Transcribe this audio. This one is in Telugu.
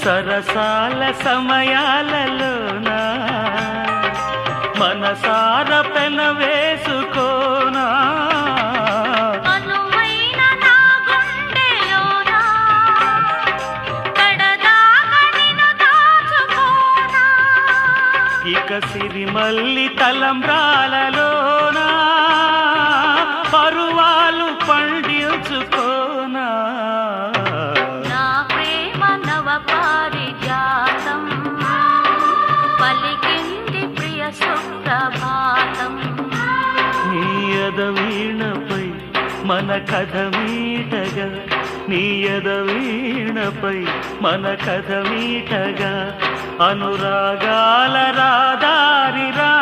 సరసాల సమయాలలోనా మనసార పెన వేసుకోనా ఇక సిరిమల్లి తలంబ్రాలలోనా పరువాలు పండించుకోనా నా ప్రేమ నవ పారిజాతం పలికింది ప్రియ సుప్రభాతం నీ ఎదవీణపై మన కథ మీటగా నీ ఎదవీణపై మన కథ మీటగా అనురాగాల రాదారి రా